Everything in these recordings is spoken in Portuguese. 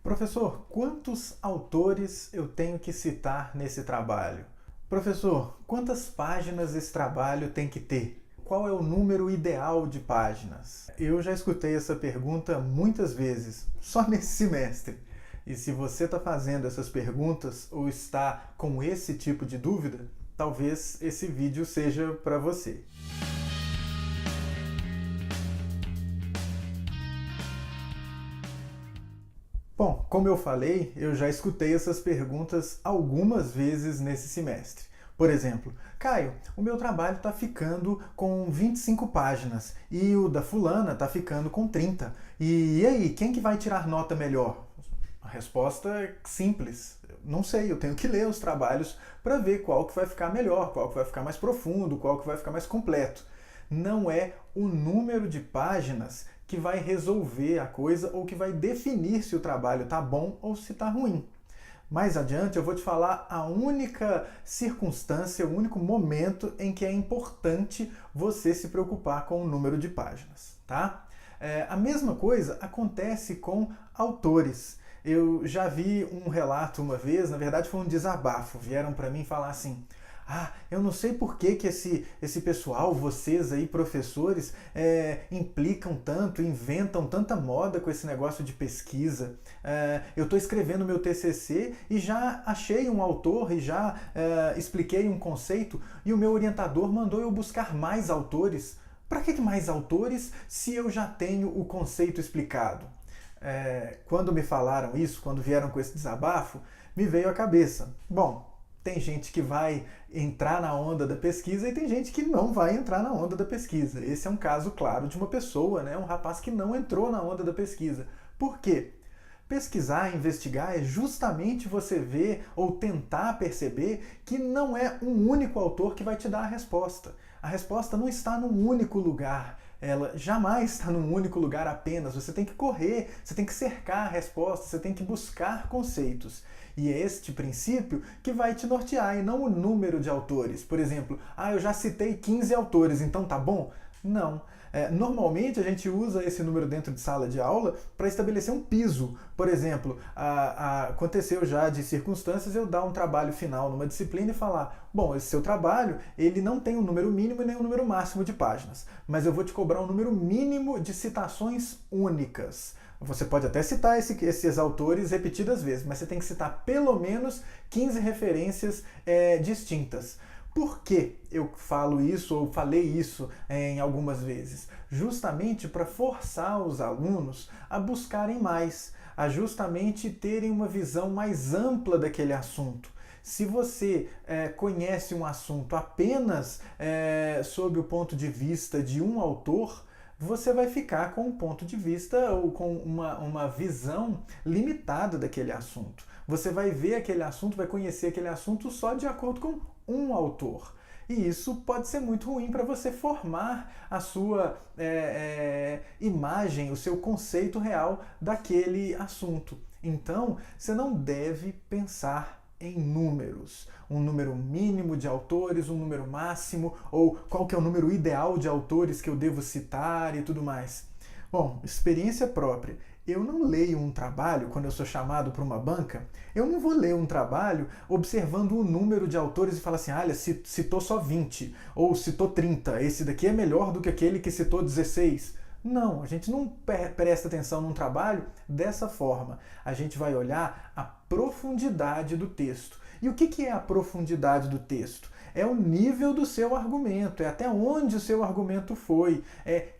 Professor, quantos autores eu tenho que citar nesse trabalho? Professor, quantas páginas esse trabalho tem que ter? Qual é o número ideal de páginas? Eu já escutei essa pergunta muitas vezes, só nesse semestre. E se você está fazendo essas perguntas ou está com esse tipo de dúvida, talvez esse vídeo seja para você. Bom, como eu falei, eu já escutei essas perguntas algumas vezes nesse semestre. Por exemplo, Caio, o meu trabalho está ficando com 25 páginas e o da fulana está ficando com 30. E aí, quem que vai tirar nota melhor? A resposta é simples. Não sei, eu tenho que ler os trabalhos para ver qual que vai ficar melhor, qual que vai ficar mais profundo, qual que vai ficar mais completo. Não é o número de páginas que vai resolver a coisa ou que vai definir se o trabalho está bom ou se está ruim. Mais adiante eu vou te falar a única circunstância, o único momento em que é importante você se preocupar com o número de páginas, tá? A mesma coisa acontece com autores. Eu já vi um relato uma vez, na verdade foi um desabafo, vieram para mim falar assim: eu não sei por que esse pessoal, vocês aí, professores, implicam tanto, inventam tanta moda com esse negócio de pesquisa. Eu estou escrevendo meu TCC e já achei um autor e já expliquei um conceito e o meu orientador mandou eu buscar mais autores. Para que mais autores se eu já tenho o conceito explicado? Quando me falaram isso, quando vieram com esse desabafo, me veio à cabeça. Bom, tem gente que vai entrar na onda da pesquisa e tem gente que não vai entrar na onda da pesquisa. Esse é um caso claro de uma pessoa, né? Um rapaz que não entrou na onda da pesquisa. Por quê? Pesquisar, investigar é justamente você ver ou tentar perceber que não é um único autor que vai te dar a resposta. A resposta não está num único lugar. Ela jamais está num único lugar apenas. Você tem que correr, você tem que cercar a resposta, você tem que buscar conceitos. E é este princípio que vai te nortear e não o número de autores. Por exemplo, eu já citei 15 autores, então tá bom? Não. Normalmente a gente usa esse número dentro de sala de aula para estabelecer um piso. Por exemplo, aconteceu já de circunstâncias eu dar um trabalho final numa disciplina e falar: bom, esse seu trabalho ele não tem um número mínimo e nem um número máximo de páginas, mas eu vou te cobrar um número mínimo de citações únicas. Você pode até citar esses autores repetidas vezes, mas você tem que citar pelo menos 15 referências distintas. Por que eu falo isso ou falei isso em algumas vezes? Justamente para forçar os alunos a buscarem mais, a justamente terem uma visão mais ampla daquele assunto. Se você conhece um assunto apenas sob o ponto de vista de um autor, você vai ficar com um ponto de vista ou com uma visão limitada daquele assunto. Você vai ver aquele assunto, vai conhecer aquele assunto só de acordo com um autor. E isso pode ser muito ruim para você formar a sua imagem, o seu conceito real daquele assunto. Então, você não deve pensar em números. Um número mínimo de autores, um número máximo, ou qual que é o número ideal de autores que eu devo citar e tudo mais. Bom, experiência própria. Eu não leio um trabalho, quando eu sou chamado para uma banca, eu não vou ler um trabalho observando o número de autores e falar assim: olha, citou só 20, ou citou 30, esse daqui é melhor do que aquele que citou 16. Não, a gente não presta atenção num trabalho dessa forma. A gente vai olhar a profundidade do texto. E o que é a profundidade do texto? É o nível do seu argumento, é até onde o seu argumento foi,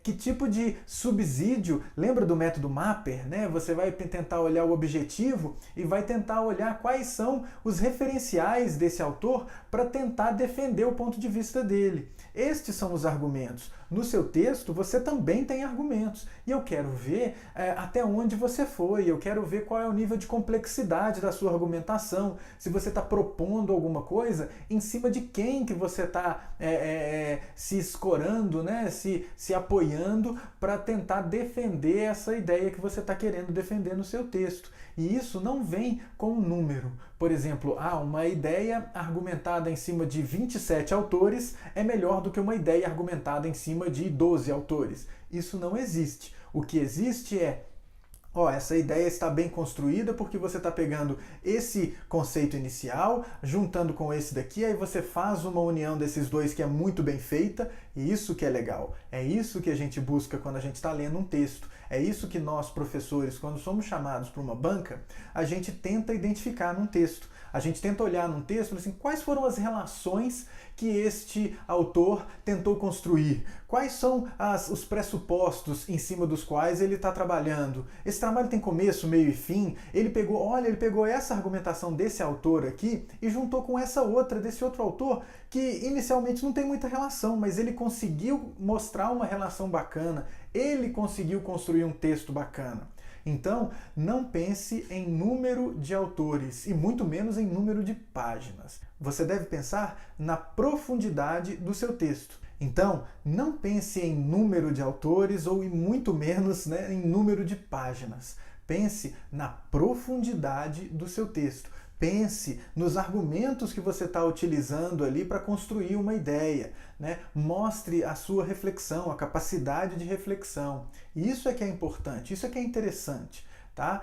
que tipo de subsídio. Lembra do método Mapper, né? Você vai tentar olhar o objetivo e vai tentar olhar quais são os referenciais desse autor para tentar defender o ponto de vista dele. Estes são os argumentos. No seu texto, você também tem argumentos. E eu quero ver até onde você foi, eu quero ver qual é o nível de complexidade da sua argumentação, se você está propondo alguma coisa, em cima de quem que você está se escorando, né? se apoiando para tentar defender essa ideia que você está querendo defender no seu texto. E isso não vem com um número. Por exemplo, uma ideia argumentada em cima de 27 autores é melhor do que uma ideia argumentada em cima de 12 autores. Isso não existe. O que existe é Ó, essa ideia está bem construída porque você está pegando esse conceito inicial, juntando com esse daqui, aí você faz uma união desses dois que é muito bem feita, e isso que é legal. É isso que a gente busca quando a gente está lendo um texto. É isso que nós, professores, quando somos chamados para uma banca, a gente tenta identificar num texto. A gente tenta olhar num texto assim, quais foram as relações que este autor tentou construir, quais são os pressupostos em cima dos quais ele está trabalhando. Esse trabalho tem começo, meio e fim. Ele pegou essa argumentação desse autor aqui e juntou com essa outra, desse outro autor, que inicialmente não tem muita relação, mas ele conseguiu mostrar uma relação bacana, ele conseguiu construir um texto bacana. Então, não pense em número de autores e muito menos em número de páginas. Você deve pensar na profundidade do seu texto. Então, não pense em número de autores ou e muito menos, né, em número de páginas. Pense na profundidade do seu texto. Pense nos argumentos que você está utilizando ali para construir uma ideia, né? Mostre a sua reflexão, a capacidade de reflexão. Isso é que é importante, isso é que é interessante, tá?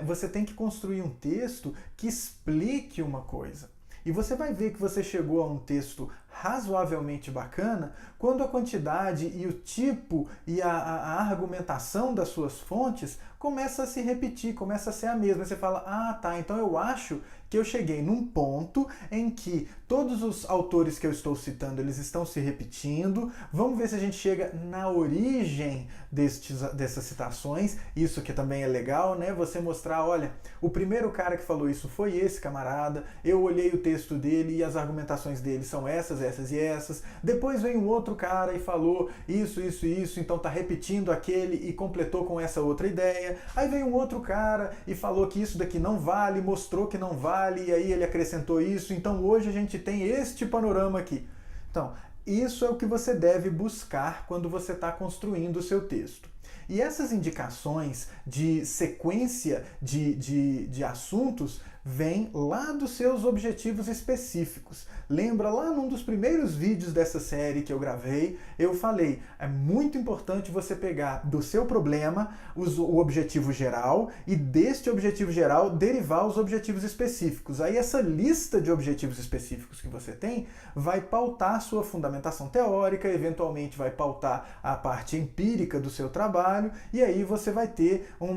Você tem que construir um texto que explique uma coisa. E você vai ver que você chegou a um texto razoavelmente bacana quando a quantidade e o tipo e a argumentação das suas fontes começa a se repetir, começa a ser a mesma. Você fala, ah tá, então eu acho que eu cheguei num ponto em que todos os autores que eu estou citando, eles estão se repetindo. Vamos ver se a gente chega na origem dessas citações. Isso que também é legal, né? Você mostrar, olha, o primeiro cara que falou isso foi esse camarada, eu olhei o texto dele e as argumentações dele são essas, essas e essas. Depois vem um outro cara e falou isso, isso e isso, então tá repetindo aquele e completou com essa outra ideia. Aí vem um outro cara e falou que isso daqui não vale, mostrou que não vale, e aí ele acrescentou isso. Então hoje a gente tem este panorama aqui. Então, isso é o que você deve buscar quando você está construindo o seu texto. E essas indicações de sequência de assuntos vêm lá dos seus objetivos específicos. Lembra lá num dos primeiros vídeos dessa série que eu gravei, eu falei, é muito importante você pegar do seu problema o objetivo geral e deste objetivo geral derivar os objetivos específicos. Aí essa lista de objetivos específicos que você tem vai pautar a sua fundamentação teórica, eventualmente vai pautar a parte empírica do seu trabalho, e aí você vai ter um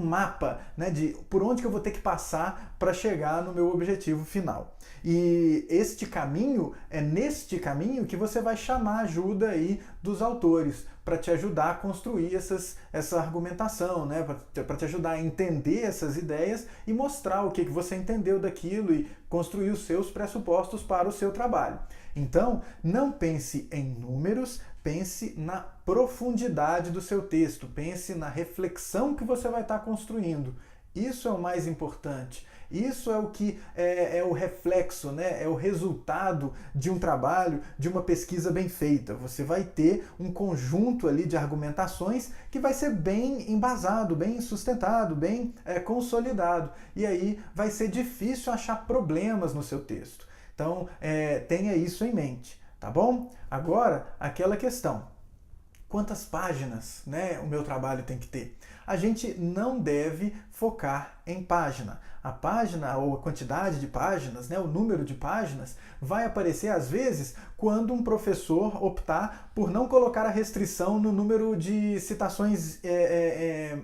mapa, né, de por onde que eu vou ter que passar para chegar no meu objetivo final. E este caminho, é neste caminho que você vai chamar a ajuda aí dos autores para te ajudar a construir essa argumentação, né? Para te ajudar a entender essas ideias e mostrar o que você entendeu daquilo e construir os seus pressupostos para o seu trabalho. Então, não pense em números, pense na profundidade do seu texto, pense na reflexão que você vai estar construindo. Isso é o mais importante. Isso é o que é o reflexo, né? É o resultado de um trabalho, de uma pesquisa bem feita. Você vai ter um conjunto ali de argumentações que vai ser bem embasado, bem sustentado, bem consolidado. E aí vai ser difícil achar problemas no seu texto. Então, tenha isso em mente, tá bom? Agora, aquela questão. Quantas páginas, né, o meu trabalho tem que ter? A gente não deve focar em página. A página ou a quantidade de páginas, né, o número de páginas, vai aparecer às vezes quando um professor optar por não colocar a restrição no número de citações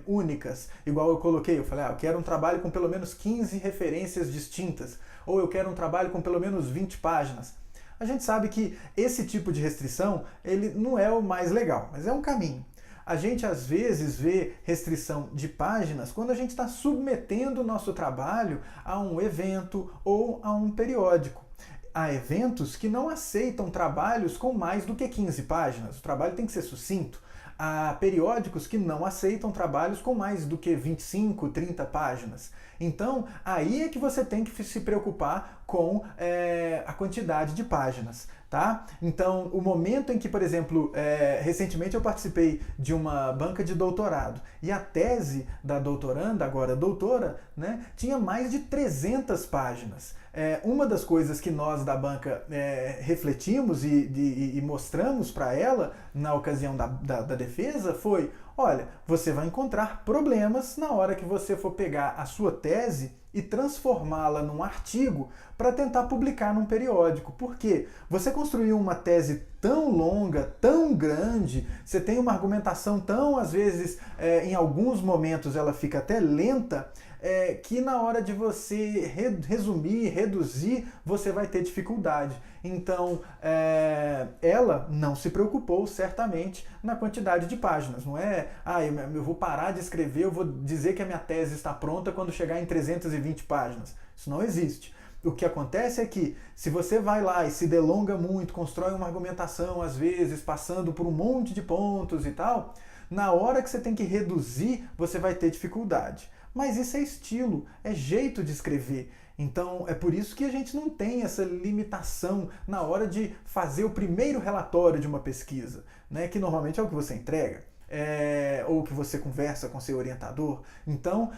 únicas. Igual eu coloquei, eu falei, eu quero um trabalho com pelo menos 15 referências distintas, ou eu quero um trabalho com pelo menos 20 páginas. A gente sabe que esse tipo de restrição, ele não é o mais legal, mas é um caminho. A gente às vezes vê restrição de páginas quando a gente está submetendo o nosso trabalho a um evento ou a um periódico. Há eventos que não aceitam trabalhos com mais do que 15 páginas. O trabalho tem que ser sucinto. Há periódicos que não aceitam trabalhos com mais do que 25, 30 páginas. Então, aí é que você tem que se preocupar com a quantidade de páginas, tá? Então, o momento em que, por exemplo, recentemente eu participei de uma banca de doutorado e a tese da doutoranda, agora doutora, né, tinha mais de 300 páginas. Uma das coisas que nós da banca refletimos e mostramos para ela na ocasião da defesa foi, Olha, você vai encontrar problemas na hora que você for pegar a sua tese e transformá-la num artigo para tentar publicar num periódico. Por quê? Você construiu uma tese tão longa, tão grande, você tem uma argumentação tão, às vezes, em alguns momentos ela fica até lenta, que na hora de você resumir, reduzir, você vai ter dificuldade. Então, ela não se preocupou certamente na quantidade de páginas. Não é, eu vou parar de escrever, eu vou dizer que a minha tese está pronta quando chegar em 320 páginas. Isso não existe. O que acontece é que, se você vai lá e se delonga muito, constrói uma argumentação, às vezes, passando por um monte de pontos e tal, na hora que você tem que reduzir, você vai ter dificuldade. Mas isso é estilo, é jeito de escrever. Então é por isso que a gente não tem essa limitação na hora de fazer o primeiro relatório de uma pesquisa, né? Que normalmente é o que você entrega. Ou que você conversa com seu orientador. Então,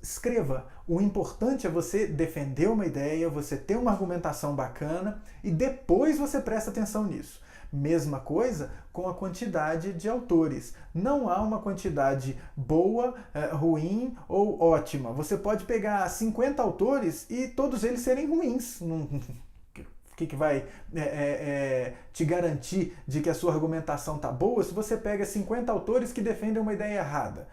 escreva. O importante é você defender uma ideia, você ter uma argumentação bacana e depois você presta atenção nisso. Mesma coisa com a quantidade de autores. Não há uma quantidade boa, ruim ou ótima. Você pode pegar 50 autores e todos eles serem ruins. O que vai te garantir de que a sua argumentação está boa se você pega 50 autores que defendem uma ideia errada?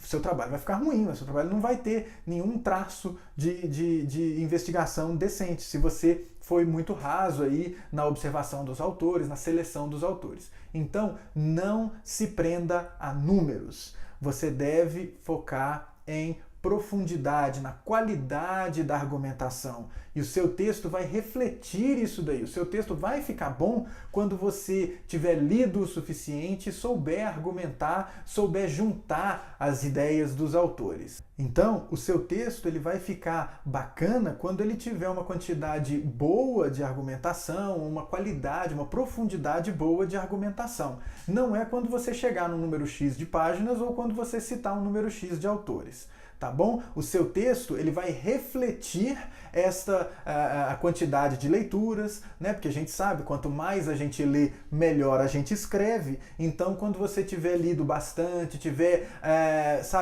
Seu trabalho vai ficar ruim, seu trabalho não vai ter nenhum traço de investigação decente, se você foi muito raso aí na observação dos autores, na seleção dos autores. Então, não se prenda a números. Você deve focar em profundidade, na qualidade da argumentação. E o seu texto vai refletir isso daí. O seu texto vai ficar bom quando você tiver lido o suficiente, souber argumentar, souber juntar as ideias dos autores. Então, o seu texto ele vai ficar bacana quando ele tiver uma quantidade boa de argumentação, uma qualidade, uma profundidade boa de argumentação. Não é quando você chegar no número X de páginas ou quando você citar um número X de autores. Tá bom? O seu texto ele vai refletir a quantidade de leituras, né? Porque a gente sabe, quanto mais a gente lê, melhor a gente escreve. Então, quando você tiver lido bastante, tiver,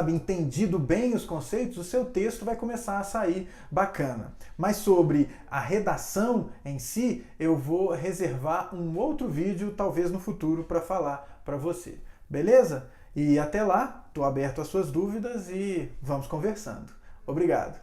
entendido bem os conceitos, o seu texto vai começar a sair bacana. Mas sobre a redação em si, eu vou reservar um outro vídeo, talvez no futuro, para falar para você. Beleza? E até lá, estou aberto às suas dúvidas e vamos conversando. Obrigado!